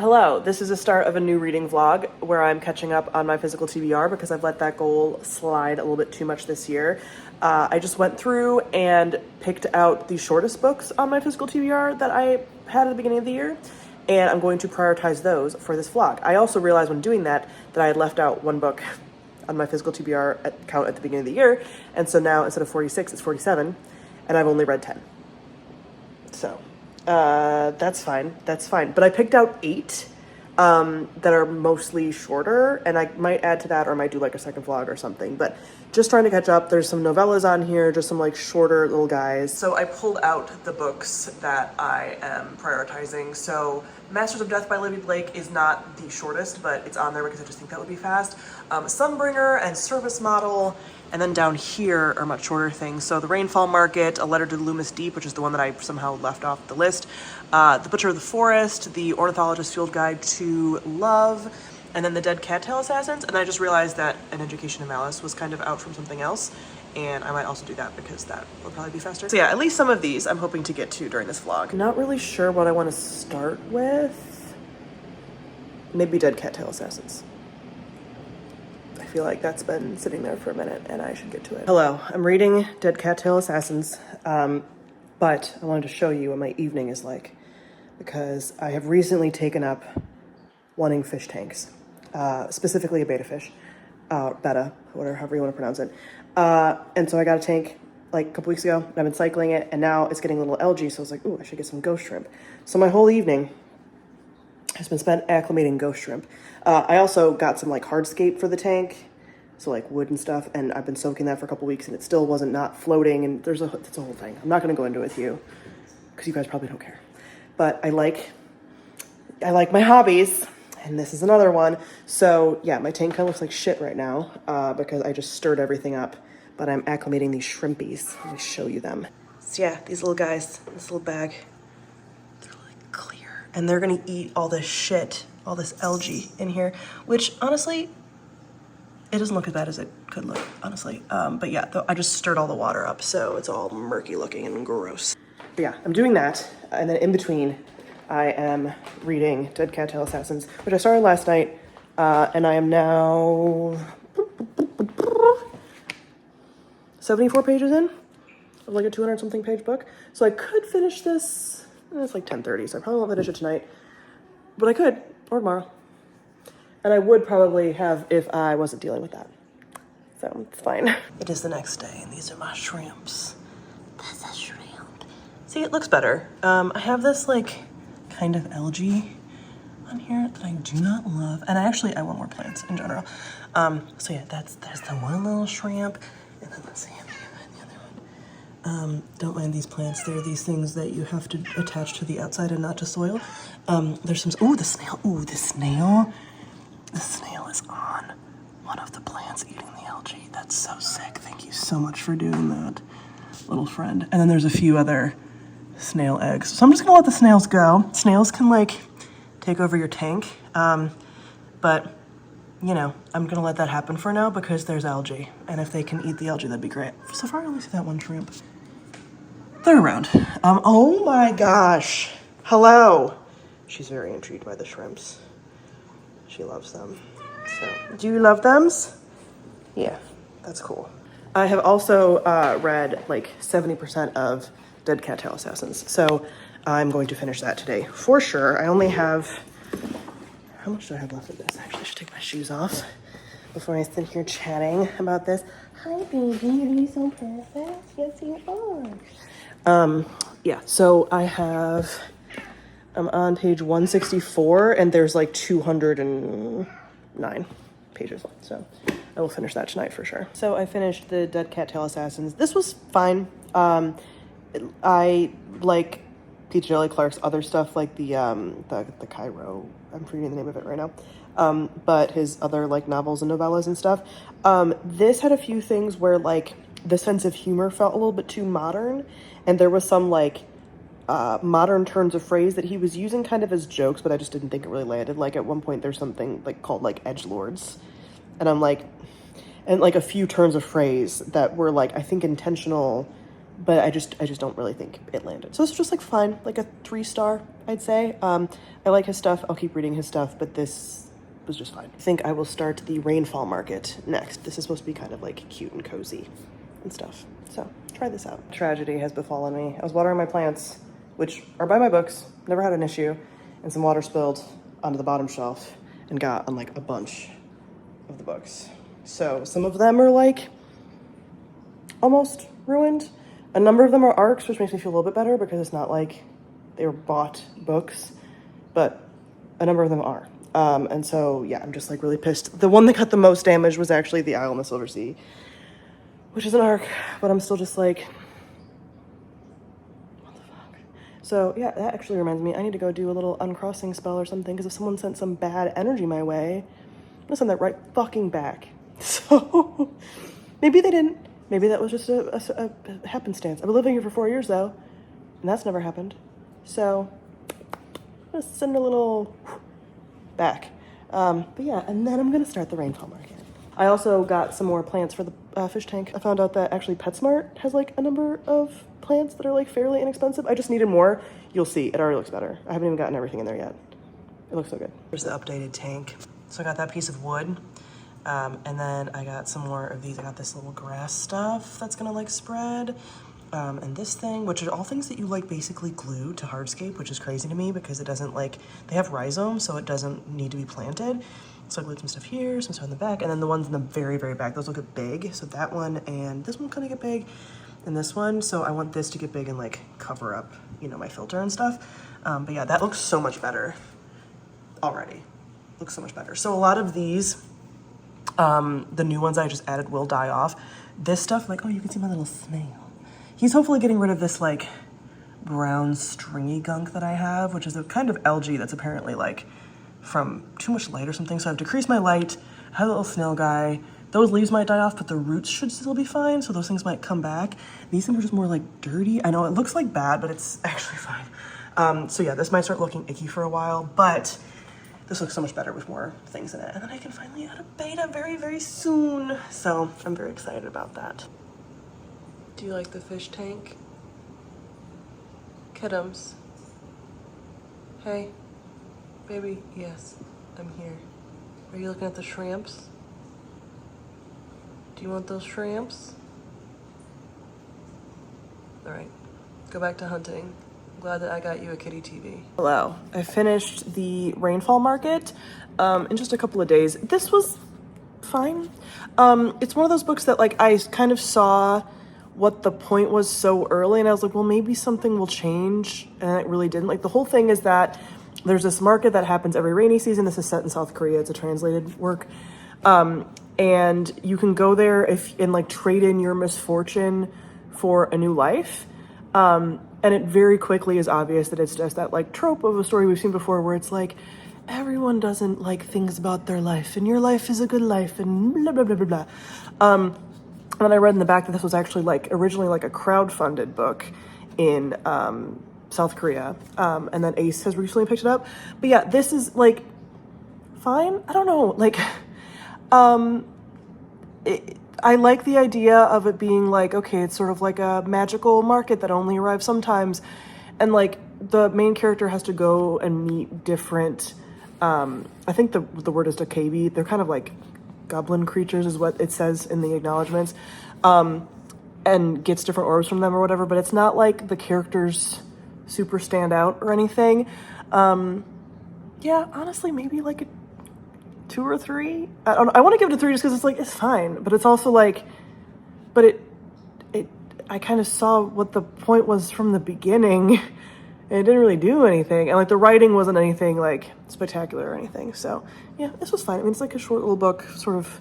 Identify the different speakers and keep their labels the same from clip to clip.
Speaker 1: Hello, this is the start of a new reading vlog where I'm catching up on my physical TBR because I've let that goal slide a little bit too much this year. I just went through and picked out the shortest books on my physical TBR that I had at the beginning of the year, and I'm going to prioritize those for this vlog. I also realized when doing that I had left out one book on my physical TBR count at the beginning of the year, and so now instead of 46, it's 47, and I've only read 10. So that's fine. But I picked out 8 that are mostly shorter, and I might add to that, or I might do like a second vlog or something, but just trying to catch up. There's some novellas on here, just some like shorter little guys. So I pulled out the books that I am prioritizing. So Masters of Death by Libby Blake is not the shortest, but it's on there because I just think that would be fast. Sunbringer and Service Model. And then down here are much shorter things. So the Rainfall Market, A Letter to the Luminous Deep, which is the one that I somehow left off the list. The Butcher of the Forest, The Ornithologist's Field Guide to Love, and then the Dead Cattail Assassins. And I just realized that An Education in Malice was kind of out from something else. And I might also do that because that will probably be faster. So yeah, at least some of these I'm hoping to get to during this vlog. Not really sure what I want to start with. Maybe Dead Cattail Assassins. I feel like that's been sitting there for a minute and I should get to it. Hello, I'm reading Dead Cattail Assassins, but I wanted to show you what my evening is like because I have recently taken up wanting fish tanks, specifically a betta fish, Betta, however you want to pronounce it. And so I got a tank like a couple weeks ago, and I've been cycling it, and now it's getting a little algae, so I was like, ooh, I should get some ghost shrimp. So my whole evening has been spent acclimating ghost shrimp. I also got some like hardscape for the tank, so like wood and stuff, and I've been soaking that for a couple weeks, and it still wasn't not floating, and it's a whole thing. I'm not going to go into it with you because you guys probably don't care. But I like my hobbies, and this is another one. So yeah, my tank kind of looks like shit right now because I just stirred everything up, but I'm acclimating these shrimpies. Let me show you them. So yeah, these little guys, this little bag, they're like clear, and they're gonna eat all this shit, all this algae in here, which honestly, it doesn't look as bad as it could look, honestly. But yeah, I just stirred all the water up, so it's all murky looking and gross. But yeah, I'm doing that, and then in between, I am reading Dead Cattail Assassins, which I started last night, and I am now 74 pages in of like a 200-something page book. So I could finish this, it's like 10:30, so I probably won't finish it tonight, but I could, or tomorrow. And I would probably have if I wasn't dealing with that. So it's fine. It is the next day, and these are my shrimps. That's a shrimp. See, it looks better. I have this like kind of algae on here that I do not love. And I want more plants in general. So yeah, there's the one little shrimp. And then let's see the other one. Don't mind these plants. They're these things that you have to attach to the outside and not to soil. There's some, ooh, the snail. Ooh, the snail. The snail is on one of the plants eating the algae. That's so sick. Thank you so much for doing that, little friend. And then there's a few other snail eggs. So I'm just gonna let the snails go. Snails can like take over your tank, but you know, I'm gonna let that happen for now because there's algae. And if they can eat the algae, that'd be great. So far I only see that one shrimp. They're around. Oh my gosh. Hello. She's very intrigued by the shrimps. She loves them. So, do you love them? Yeah, that's cool. I have also read like 70% of Dead Cattail Assassins, so I'm going to finish that today for sure. I only have, how much do I have left of this? Actually, I should take my shoes off before I sit here chatting about this. Hi, baby, are you so perfect? Yes, you are. Yeah, so I'm on page 164, and there's like 209 pages, so I will finish that tonight for sure. So I finished the Dead Cattail Assassins. This was fine. I like P.J. Shelley Clark's other stuff, like the Cairo. I'm forgetting the name of it right now. But his other like novels and novellas and stuff. This had a few things where like the sense of humor felt a little bit too modern, and there was some like modern turns of phrase that he was using kind of as jokes, but I just didn't think it really landed. Like at one point there's something like called like edgelords, and I'm like, and like a few turns of phrase that were like I think intentional but I just don't really think it landed. So it's just like fine, like a 3-star, I'd say. I like his stuff. I'll keep reading his stuff, but this was just fine. I think I will start the Rainfall Market next. This is supposed to be kind of like cute and cozy and stuff. So try this out. Tragedy has befallen me. I was watering my plants, which are by my books, never had an issue, and some water spilled onto the bottom shelf and got on like a bunch of the books. So some of them are like almost ruined. A number of them are ARCs, which makes me feel a little bit better because it's not like they were bought books, but a number of them are. And so, yeah, I'm just like really pissed. The one that got the most damage was actually the Isle in the Silver Sea, which is an ARC, but I'm still just like, what the fuck? So yeah, that actually reminds me, I need to go do a little uncrossing spell or something, because if someone sent some bad energy my way, I'm gonna send that right fucking back. So maybe they didn't. Maybe that was just a happenstance. I've been living here for 4 years though, and that's never happened. So I'm gonna send a little back. But yeah, and then I'm gonna start the Rainfall Market. I also got some more plants for the fish tank. I found out that actually PetSmart has like a number of plants that are like fairly inexpensive. I just needed more. You'll see, it already looks better. I haven't even gotten everything in there yet. It looks so good. Here's the updated tank. So I got that piece of wood. And then I got some more of these. I got this little grass stuff that's gonna like spread. And this thing, which are all things that you like basically glue to hardscape, which is crazy to me because it doesn't like, they have rhizomes, so it doesn't need to be planted. So I glued some stuff here, some stuff in the back, and then the ones in the very, very back, those will get big. So that one and this one kind of get big, and this one. So I want this to get big and like cover up, you know, my filter and stuff. But yeah, that looks so much better already. Looks so much better. So a lot of these, the new ones I just added will die off. This stuff, like, oh, you can see my little snail. He's hopefully getting rid of this like brown stringy gunk that I have, which is a kind of algae that's apparently like from too much light or something. So I've decreased my light. I have a little snail guy. Those leaves might die off, but the roots should still be fine. So those things might come back. These things are just more like dirty. I know it looks like bad, but it's actually fine. So yeah, this might start looking icky for a while, but this looks so much better with more things in it. And then I can finally add a beta very, very soon. So I'm very excited about that. Do you like the fish tank? Kiddos. Hey, baby, yes, I'm here. Are you looking at the shrimps? Do you want those shrimps? All right, go back to hunting. I'm glad that I got you a kitty TV. Hello, I finished the Rainfall Market in just a couple of days. This was fine. It's one of those books that like I kind of saw what the point was so early, and I was like, well, maybe something will change, and it really didn't. Like, the whole thing is that there's this market that happens every rainy season. This is set in South Korea. It's a translated work. And you can go there and like trade in your misfortune for a new life. And it very quickly is obvious that it's just that like trope of a story we've seen before where it's like, everyone doesn't like things about their life, and your life is a good life, and blah, blah, blah, blah, blah. And I read in the back that this was actually like originally like a crowdfunded book in South Korea, and then Ace has recently picked it up. But yeah, this is like fine. I don't know, like I like the idea of it being like, okay, it's sort of like a magical market that only arrives sometimes, and like the main character has to go and meet different I think the word is Dakabi. They're kind of like goblin creatures is what it says in the acknowledgements, and gets different orbs from them or whatever, but it's not like the characters super stand out or anything. Yeah, honestly, maybe like a 2 or 3. I want to give it a 3 just because it's like, it's fine, but it's also like, but I kind of saw what the point was from the beginning, and it didn't really do anything, and like the writing wasn't anything like spectacular or anything. So yeah, this was fine. I mean, it's like a short little book, sort of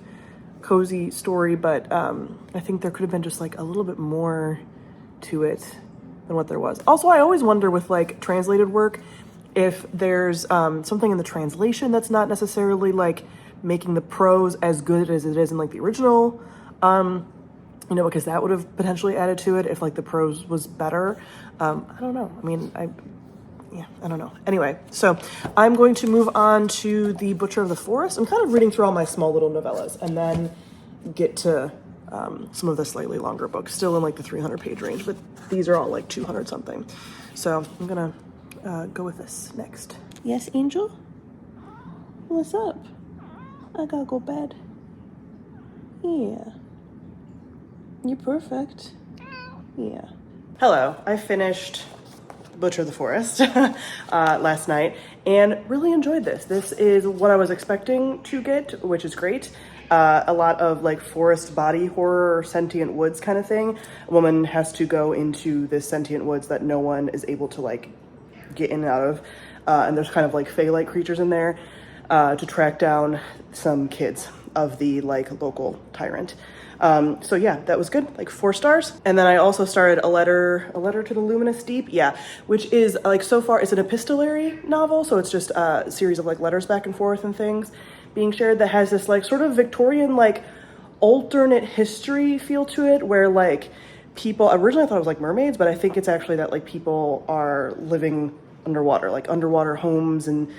Speaker 1: cozy story, but I think there could have been just like a little bit more to it than what there was. Also, I always wonder with like translated work if there's something in the translation that's not necessarily like making the prose as good as it is in like the original, you know, because that would have potentially added to it if like the prose was better. I don't know. I mean, I don't know. Anyway, so I'm going to move on to The Butcher of the Forest. I'm kind of reading through all my small little novellas and then get to some of the slightly longer books, still in like the 300 page range, but these are all like 200 something. So I'm gonna go with this next. Yes, Angel? What's up? I gotta go bed. Yeah. You're perfect. Yeah. Hello, I finished Butcher the Forest last night and really enjoyed this. This is what I was expecting to get, which is great. A lot of like forest body horror, sentient woods kind of thing. A woman has to go into this sentient woods that no one is able to like get in and out of. And there's kind of like fae-like creatures in there to track down some kids of the like local tyrant. So yeah, that was good, like 4 stars. And then I also started a letter to the Luminous Deep. Yeah, which is like, so far it's an epistolary novel. So it's just a series of like letters back and forth and things being shared that has this like sort of Victorian, like alternate history feel to it, where like people, originally I thought it was like mermaids, but I think it's actually that like people are living underwater, like underwater homes and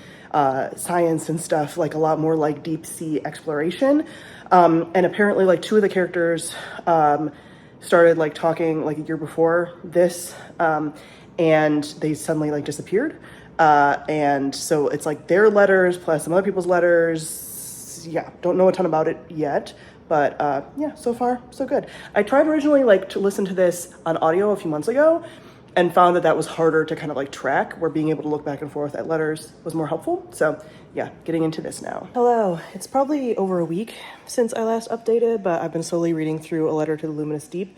Speaker 1: science and stuff, like a lot more like deep sea exploration. And apparently like 2 of the characters started like talking like a year before this, and they suddenly like disappeared. And so it's like their letters plus some other people's letters. Yeah, don't know a ton about it yet, but yeah, so far so good. I tried originally like to listen to this on audio a few months ago and found that that was harder to kind of like track, where being able to look back and forth at letters was more helpful. So yeah, getting into this now. Hello, it's probably over a week since I last updated, but I've been slowly reading through A Letter to the Luminous Deep.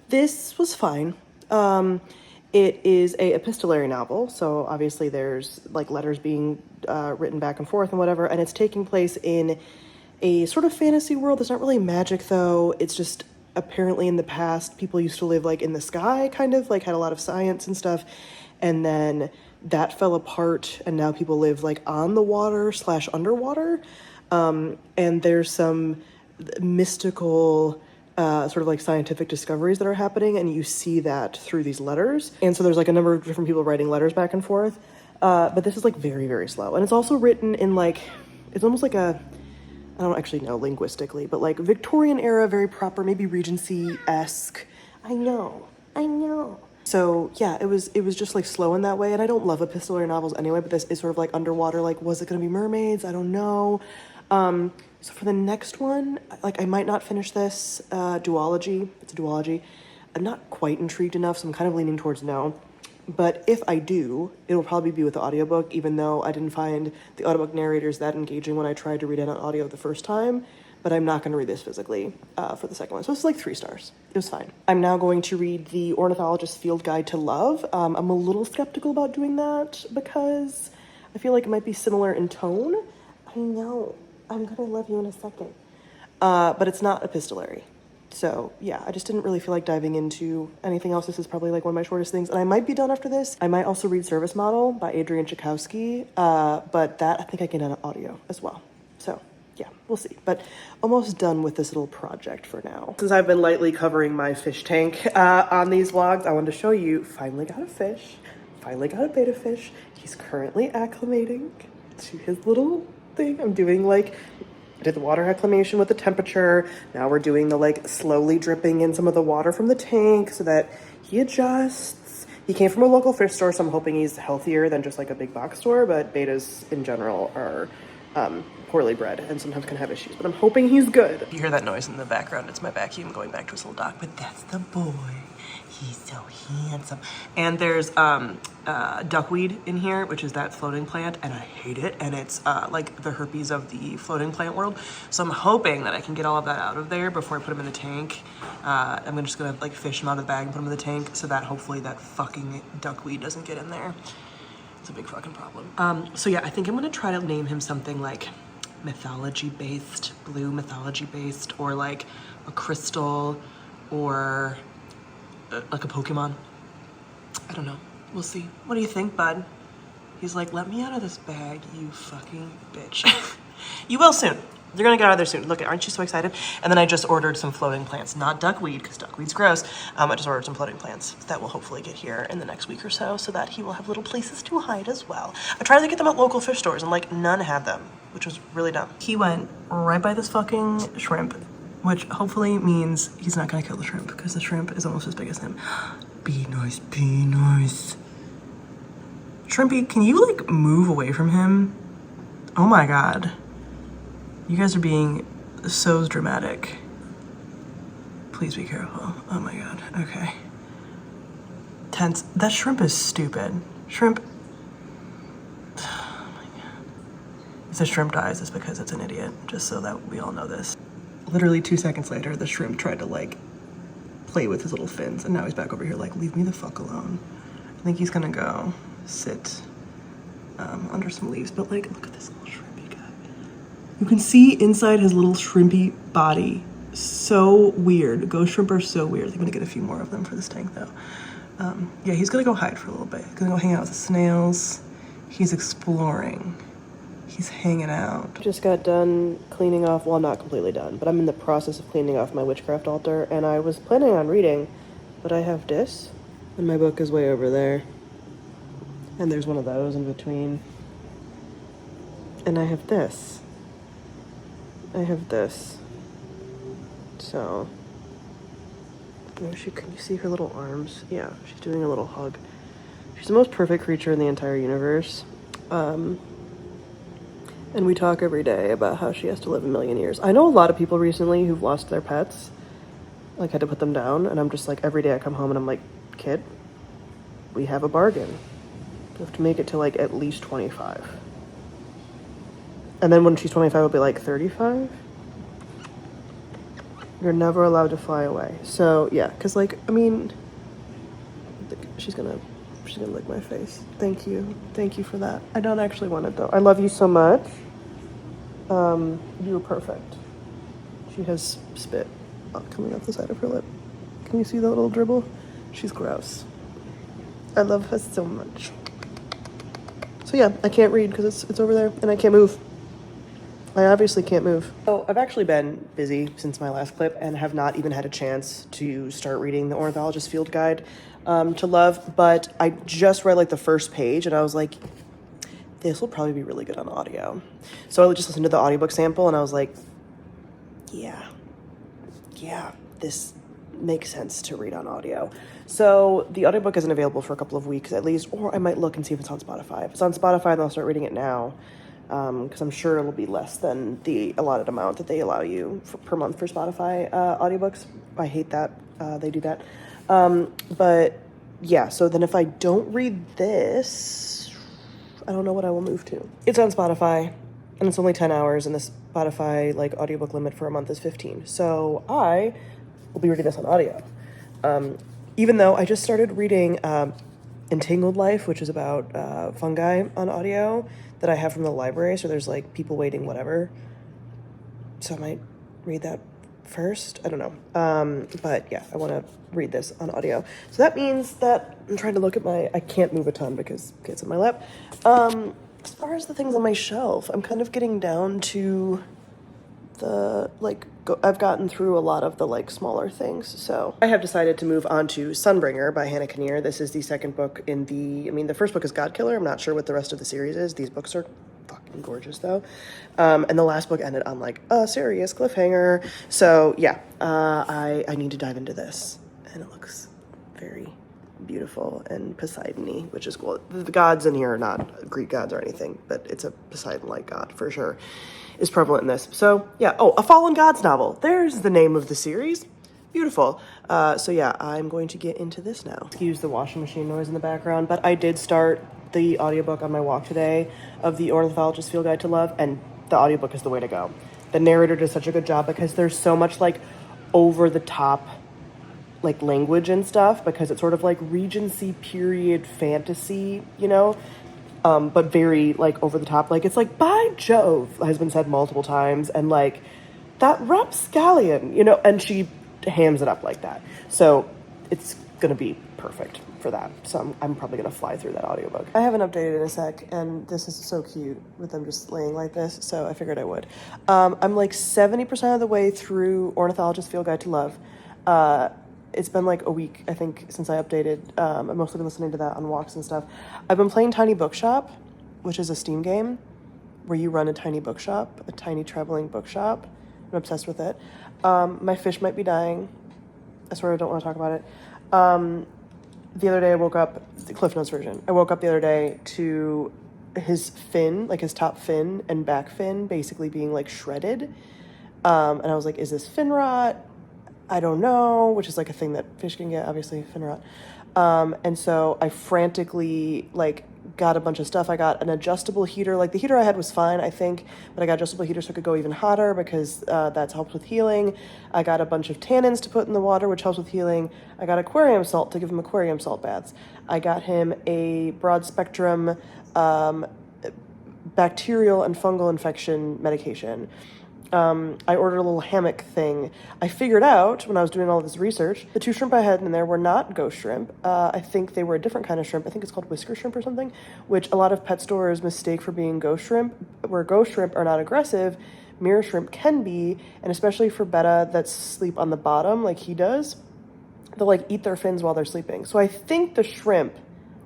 Speaker 1: This was fine. It is a epistolary novel, so obviously there's like letters being written back and forth and whatever, and it's taking place in a sort of fantasy world. There's not really magic though. It's just apparently in the past people used to live like in the sky, kind of like had a lot of science and stuff, and then that fell apart and now people live like on the water / underwater, and there's some mystical sort of like scientific discoveries that are happening, and you see that through these letters. And so there's like a number of different people writing letters back and forth, but this is like very, very slow, and it's also written in like, it's almost like a, I don't actually know linguistically, but like Victorian era, very proper, maybe Regency-esque. I know. So yeah, it was just like slow in that way, and I don't love epistolary novels anyway, but this is sort of like underwater, like was it gonna be mermaids? I don't know. So for the next one, like I might not finish this, duology, it's a duology. I'm not quite intrigued enough, so I'm kind of leaning towards no. But if I do, it'll probably be with the audiobook, even though I didn't find the audiobook narrators that engaging when I tried to read it on audio the first time. But I'm not going to read this physically for the second one. So it's like 3 stars. It was fine. I'm now going to read The Ornithologist's Field Guide to Love. I'm a little skeptical about doing that because I feel like it might be similar in tone. I know. I'm going to love you in a second. But it's not epistolary. So yeah, I just didn't really feel like diving into anything else. This is probably like one of my shortest things, and I might be done after this. I might also read Service Model by Adrian Tchaikovsky, but that I think I can get on audio as well. So yeah, we'll see. But almost done with this little project for now. Since I've been lightly covering my fish tank on these vlogs, I wanted to show you, finally got a fish, finally got a betta fish. He's currently acclimating to his little thing. I'm doing like, I did the water acclimation with the temperature. Now we're doing the like slowly dripping in some of the water from the tank so that he adjusts. He came from a local fish store, so I'm hoping he's healthier than just like a big box store, but bettas in general are poorly bred and sometimes can have issues, but I'm hoping he's good. You hear that noise in the background, it's my vacuum going back to his little dock, but that's the boy. He's so handsome. And there's duckweed in here, which is that floating plant, and I hate it, and it's like the herpes of the floating plant world. So I'm hoping that I can get all of that out of there before I put him in the tank. I'm just gonna like fish him out of the bag and put him in the tank so that hopefully that fucking duckweed doesn't get in there. It's a big fucking problem. So yeah, I think I'm gonna try to name him something like mythology-based, blue mythology-based, or like a crystal, or like a Pokemon. I don't know. We'll see. What do you think, bud? He's like, let me out of this bag, you fucking bitch. You will soon. You're gonna get out of there soon. Look, aren't you so excited? And then I just ordered some floating plants. Not duckweed, because duckweed's gross. I just ordered some floating plants that will hopefully get here in the next week or so that he will have little places to hide as well. I tried to get them at local fish stores and like none had them, which was really dumb. He went right by this fucking shrimp which hopefully means he's not gonna kill the shrimp because the shrimp is almost as big as him. Be nice, be nice. Shrimpy, can you like move away from him? Oh my God. You guys are being so dramatic. Please be careful. Oh my God, okay. Tense. That shrimp is stupid. Shrimp. Oh my God. If the shrimp dies, it's because it's an idiot, just so that we all know this. Literally 2 seconds later, the shrimp tried to like play with his little fins, and now he's back over here like, leave me the fuck alone. I think he's gonna go sit under some leaves, but like, look at this little shrimpy guy. You can see inside his little shrimpy body. So weird. Ghost shrimp are so weird. I'm gonna get a few more of them for this tank though. Yeah, he's gonna go hide for a little bit. He's gonna go hang out with the snails. He's exploring. He's hanging out. Just got done cleaning off, well, I'm not completely done, but I'm in the process of cleaning off my witchcraft altar, and I was planning on reading, but I have this, and my book is way over there. And there's one of those in between. And I have this. I have this. So, can you see her little arms? Yeah, she's doing a little hug. She's the most perfect creature in the entire universe. And we talk every day about how she has to live a million years. I know a lot of people recently who've lost their pets, like had to put them down, and I'm just like, every day I come home and I'm like, kid, we have a bargain. You have to make it to like at least 25. And then when she's 25, it'll be like 35. You're never allowed to fly away. So yeah, because like, I mean, she's gonna lick my face. Thank you for that. I don't actually want it though. I love you so much. You were perfect. She has spit coming off the side of her lip. Can you see that little dribble? She's gross. I love her so much. So yeah, I can't read because it's over there and I can't move. I obviously can't move. So I've actually been busy since my last clip and have not even had a chance to start reading the Ornithologist Field Guide to Love, but I just read like the first page and I was like, this will probably be really good on audio. So I just listened to the audiobook sample and I was like, yeah, this makes sense to read on audio. So the audiobook isn't available for a couple of weeks at least, or I might look and see if it's on Spotify. If it's on Spotify, then I'll start reading it now, because I'm sure it'll be less than the allotted amount that they allow you per month for Spotify audiobooks. I hate that they do that. But yeah, so then if I don't read this, I don't know what I will move to. It's on Spotify, and it's only 10 hours, and the Spotify like audiobook limit for a month is 15. So I will be reading this on audio. Even though I just started reading Entangled Life, which is about fungi on audio that I have from the library. So there's like people waiting, whatever. So I might read that first. I don't know. But yeah, I want to read this on audio. So that means that I'm trying to look at I can't move a ton because it's in my lap. As far as the things on my shelf, I'm kind of getting down to the, like, I've gotten through a lot of the, like, smaller things. So I have decided to move on to Sunbringer by Hannah Kinnear. This is the second book in the first book is Godkiller. I'm not sure what the rest of the series is. These books are fucking gorgeous, though. And the last book ended on, like, a serious cliffhanger. So, yeah, I need to dive into this. And it looks very beautiful and Poseidon-y, which is cool. The gods in here are not Greek gods or anything, but it's a Poseidon-like god for sure is prevalent in this. So yeah, a Fallen Gods novel. There's the name of the series. Beautiful. So yeah, I'm going to get into this now. Excuse the washing machine noise in the background, but I did start the audiobook on my walk today of the Ornithologist Field Guide to Love, and the audiobook is the way to go. The narrator does such a good job because there's so much like over the top like language and stuff, because it's sort of like Regency period fantasy, you know, but very like over the top. Like it's like, by Jove has been said multiple times, and like that rapscallion, you know, and she hams it up like that. So it's gonna be perfect for that. So I'm probably gonna fly through that audiobook. I haven't updated in a sec, and this is so cute with them just laying like this, so I figured I would. I'm like 70% of the way through Ornithologist Field Guide to Love. It's been like a week, I think, since I updated. I've mostly been listening to that on walks and stuff. I've been playing Tiny Bookshop, which is a Steam game where you run a tiny bookshop, a tiny traveling bookshop. I'm obsessed with it. My fish might be dying. I swear I don't want to talk about it. The other day I woke up, the Cliff Notes version, I woke up the other day to his fin, like his top fin and back fin basically being like shredded. And I was like, is this fin rot? I don't know, which is like a thing that fish can get, obviously, fin rot. And so I frantically like got a bunch of stuff. I got an adjustable heater. Like the heater I had was fine, I think, but I got adjustable heater so it could go even hotter because that helps with healing. I got a bunch of tannins to put in the water, which helps with healing. I got aquarium salt to give him aquarium salt baths. I got him a broad spectrum bacterial and fungal infection medication. I ordered a little hammock thing. I figured out when I was doing all this research, the 2 shrimp I had in there were not ghost shrimp. I think they were a different kind of shrimp. I think it's called whisker shrimp or something, which a lot of pet stores mistake for being ghost shrimp, where ghost shrimp are not aggressive. Mirror shrimp can be, and especially for Betta that sleep on the bottom like he does, they'll like eat their fins while they're sleeping. So I think the shrimp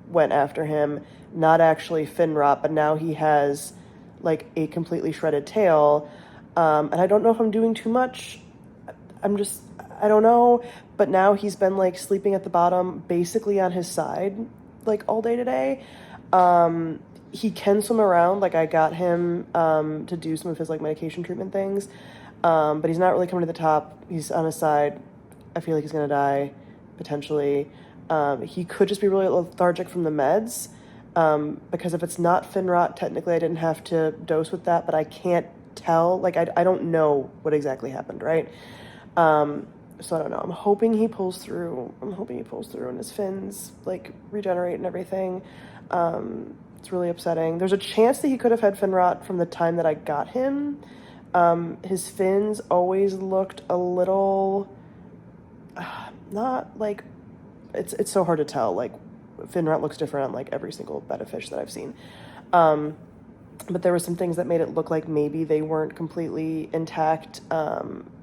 Speaker 1: went after him, not actually fin rot, but now he has like a completely shredded tail. And I don't know if I'm doing too much. I don't know. But now he's been like sleeping at the bottom, basically on his side, like all day today. He can swim around. Like I got him to do some of his like medication treatment things. But he's not really coming to the top. He's on his side. I feel like he's going to die, potentially. He could just be really lethargic from the meds. Because if it's not fin rot, technically I didn't have to dose with that, but I can't tell. Like, I don't know what exactly happened, right? So I don't know. I'm hoping he pulls through. And his fins, like, regenerate and everything. It's really upsetting. There's a chance that he could have had fin rot from the time that I got him. His fins always looked a little... not, like... It's so hard to tell. Like, fin rot looks different on, like, every single Betta fish that I've seen. But there were some things that made it look like maybe they weren't completely intact,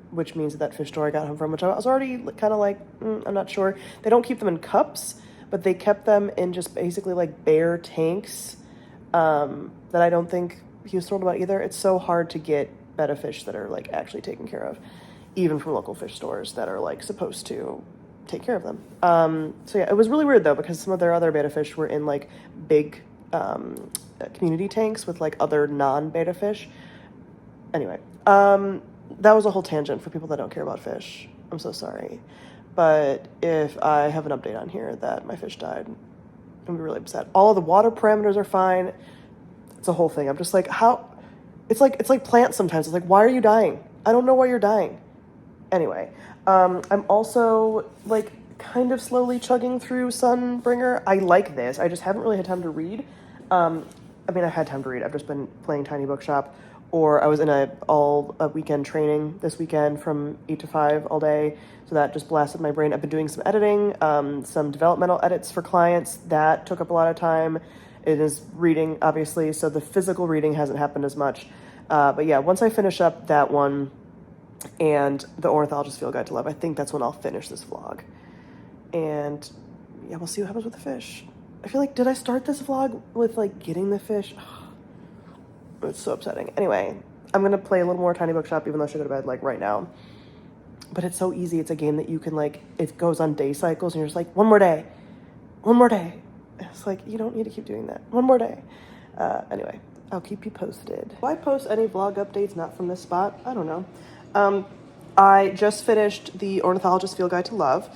Speaker 1: which means that fish store I got home from, which I was already kind of like, I'm not sure. They don't keep them in cups, but they kept them in just basically like bare tanks that I don't think he was thrilled about either. It's so hard to get Betta fish that are like actually taken care of, even from local fish stores that are like supposed to take care of them. So yeah, it was really weird though, because some of their other Betta fish were in like big community tanks with like other non-Betta fish. Anyway, that was a whole tangent for people that don't care about fish. I'm so sorry. But if I have an update on here that my fish died, I'm gonna be really upset. All of the water parameters are fine. It's a whole thing. I'm just like, how? It's like plants sometimes. It's like, why are you dying? I don't know why you're dying. Anyway, I'm also like kind of slowly chugging through Sunbringer. I like this. I just haven't really had time to read. I mean, I had time to read. I've just been playing Tiny Bookshop, or I was in a weekend training this weekend from 8 to 5 all day. So that just blasted my brain. I've been doing some editing, some developmental edits for clients. That took up a lot of time. It is reading, obviously, so the physical reading hasn't happened as much. But yeah, once I finish up that one and the Ornithologist Field Guide to Love, I think that's when I'll finish this vlog. And yeah, we'll see what happens with the fish. I feel like, did I start this vlog with like getting the fish? It's so upsetting. Anyway, I'm going to play a little more Tiny Bookshop, even though I should go to bed like right now. But it's so easy. It's a game that you can like, it goes on day cycles and you're just like, one more day. It's like, you don't need to keep doing that. One more day. Anyway, I'll keep you posted. Do I post any vlog updates not from this spot? I don't know. I just finished the Ornithologist Field Guide to Love.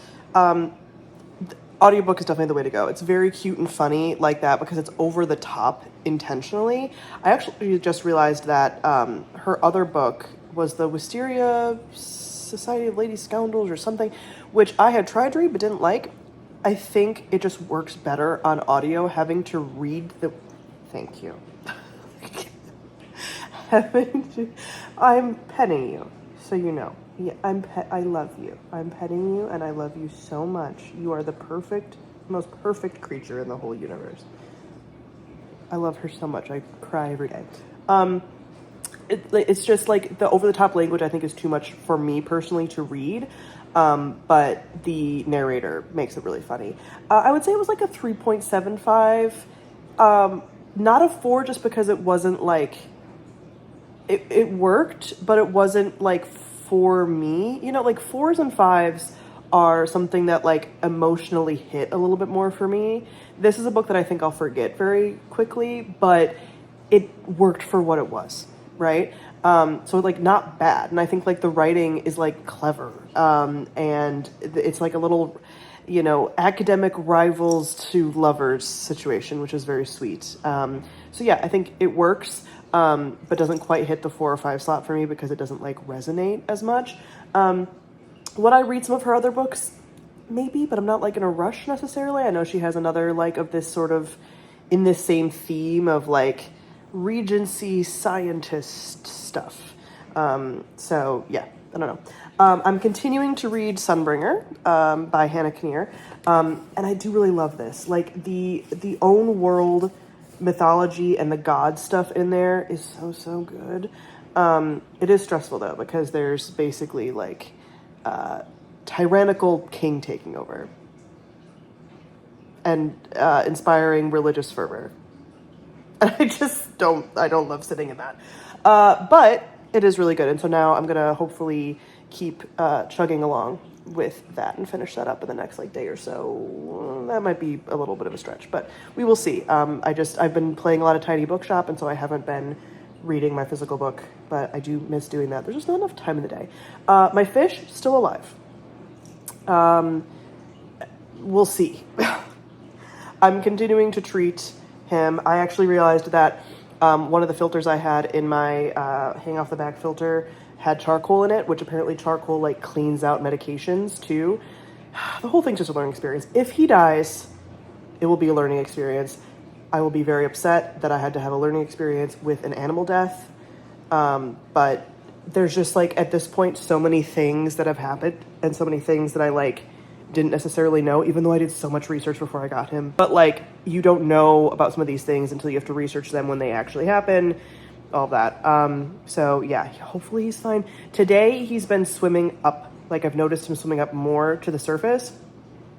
Speaker 1: Audiobook is definitely the way to go. It's very cute and funny like that because it's over the top intentionally. I actually just realized that her other book was the Wisteria Society of Lady Scoundrels or something, which I had tried to read but didn't like. I think it just works better on audio having to read the... Thank you. I'm petting you, so you know. Yeah, I love you. I'm petting you, and I love you so much. You are the most perfect creature in the whole universe. I love her so much. I cry every day. It's just like the over-the-top language I think is too much for me personally to read, but the narrator makes it really funny. I would say it was like a 3.75, not a 4 just because it wasn't like... it worked, but it wasn't like for me. You know, like 4s and 5s are something that like emotionally hit a little bit more for me. This is a book that I think I'll forget very quickly, but it worked for what it was, right? So like not bad. And I think like the writing is like clever. And it's like a little, you know, academic rivals to lovers situation, which is very sweet. So yeah, I think it works, but doesn't quite hit the 4 or 5 slot for me because it doesn't like resonate as much. Would I read some of her other books? Maybe, but I'm not like in a rush necessarily. I know she has another like of this sort of in this same theme of like Regency scientist stuff. So yeah, I don't know. I'm continuing to read Sunbringer by Hannah Kinnear, and I do really love this. Like the own world mythology and the god stuff in there is so good. It is stressful though because there's basically like tyrannical king taking over and inspiring religious fervor. I don't love sitting in that. But it is really good. And so now I'm going to hopefully keep chugging along with that and finish that up in the next like day or so. That might be a little bit of a stretch, but we will see. I've been playing a lot of Tiny Bookshop, and so I haven't been reading my physical book, but I do miss doing that. There's just not enough time in the day. My fish, still alive. We'll see. I'm continuing to treat him. I actually realized that one of the filters I had in my hang off the back filter had charcoal in it, which apparently charcoal like cleans out medications too. The whole thing's just a learning experience. If he dies, it will be a learning experience. I will be very upset that I had to have a learning experience with an animal death. But there's just like at this point so many things that have happened and so many things that I like didn't necessarily know, even though I did so much research before I got him. But like, you don't know about some of these things until you have to research them when they actually happen, all that. So yeah, hopefully he's fine. Today, he's been swimming up. Like I've noticed him swimming up more to the surface.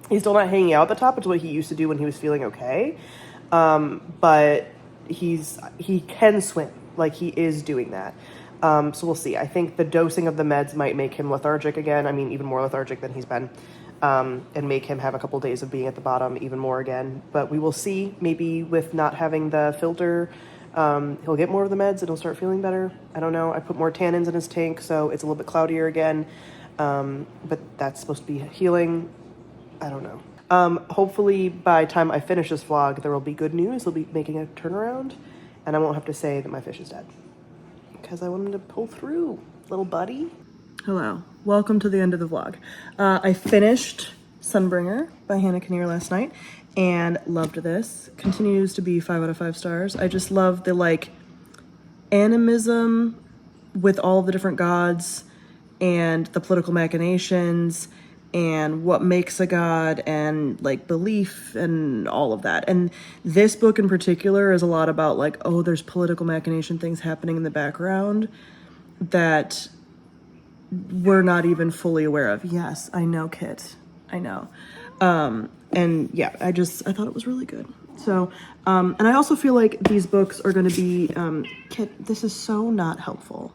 Speaker 1: He's still not hanging out at the top, which is what he used to do when he was feeling okay. But he can swim. Like he is doing that. So we'll see. I think the dosing of the meds might make him lethargic again. I mean, even more lethargic than he's been. And make him have a couple days of being at the bottom even more again. But we will see. Maybe with not having the filter, he'll get more of the meds and he'll start feeling better. I don't know. I put more tannins in his tank, so it's a little bit cloudier again. But that's supposed to be healing. I don't know. Hopefully by the time I finish this vlog, there will be good news. They'll be making a turnaround, and I won't have to say that my fish is dead. Because I want him to pull through, little buddy. Hello. Welcome to the end of the vlog. I finished Sunbringer by Hannah Kinnear last night and loved this. Continues to be 5 out of 5 stars. I just love the like animism with all the different gods and the political machinations and what makes a god and like belief and all of that. And this book in particular is a lot about like, oh, there's political machination things happening in the background that we're not even fully aware of. Yes, I know, Kit. I know. And yeah, I thought it was really good. So, and I also feel like these books are going to be, Kit, this is so not helpful.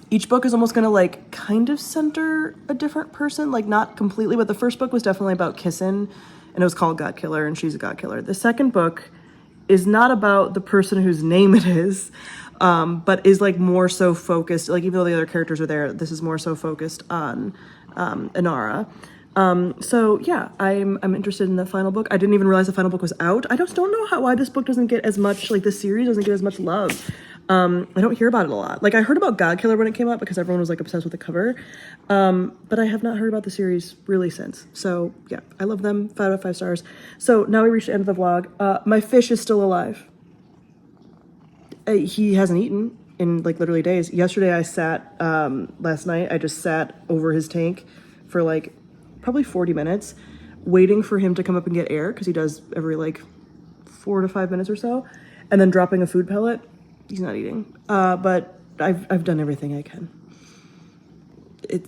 Speaker 1: Each book is almost going to like kind of center a different person, like not completely, but the first book was definitely about kissing, and it was called God Killer, and she's a God Killer. The second book is not about the person whose name it is, but is like more so focused, like even though the other characters are there, this is more so focused on Inara. So yeah, I'm interested in the final book. I didn't even realize the final book was out. I just don't know why this book doesn't get as much, like this series doesn't get as much love. I don't hear about it a lot. Like I heard about God Killer when it came out because everyone was like obsessed with the cover. But I have not heard about the series really since. So yeah, I love them. 5 out of 5 stars. So now we reached the end of the vlog. My fish is still alive. He hasn't eaten in like literally days. Yesterday I sat, last night, I just sat over his tank for like probably 40 minutes waiting for him to come up and get air, because he does every like 4 to 5 minutes or so, and then dropping a food pellet. He's not eating, but I've done everything I can.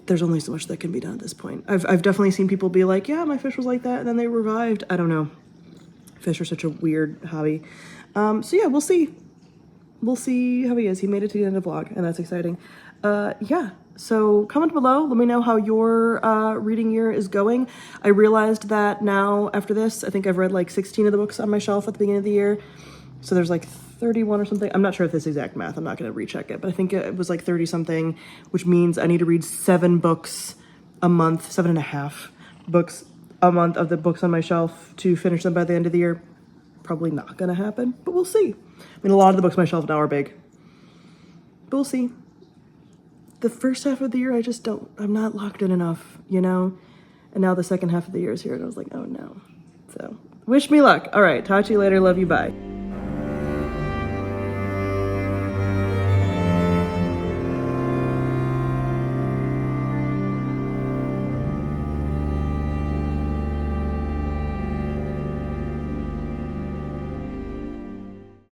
Speaker 1: There's only so much that can be done at this point. I've definitely seen people be like, yeah, my fish was like that, and then they revived. I don't know. Fish are such a weird hobby. So yeah, we'll see. We'll see how he is. He made it to the end of the vlog, and that's exciting. Yeah, so comment below. Let me know how your reading year is going. I realized that now, after this, I think I've read like 16 of the books on my shelf at the beginning of the year. So there's like 31 or something. I'm not sure if this is exact math. I'm not going to recheck it, but I think it was like 30 something, which means I need to read 7 books a month, 7.5 books a month of the books on my shelf to finish them by the end of the year. Probably not going to happen, but we'll see. I mean, a lot of the books on my shelf now are big, but we'll see. The first half of the year, I'm not locked in enough, you know? And now the second half of the year is here, and I was like, oh no. So, wish me luck. All right, talk to you later. Love you. Bye.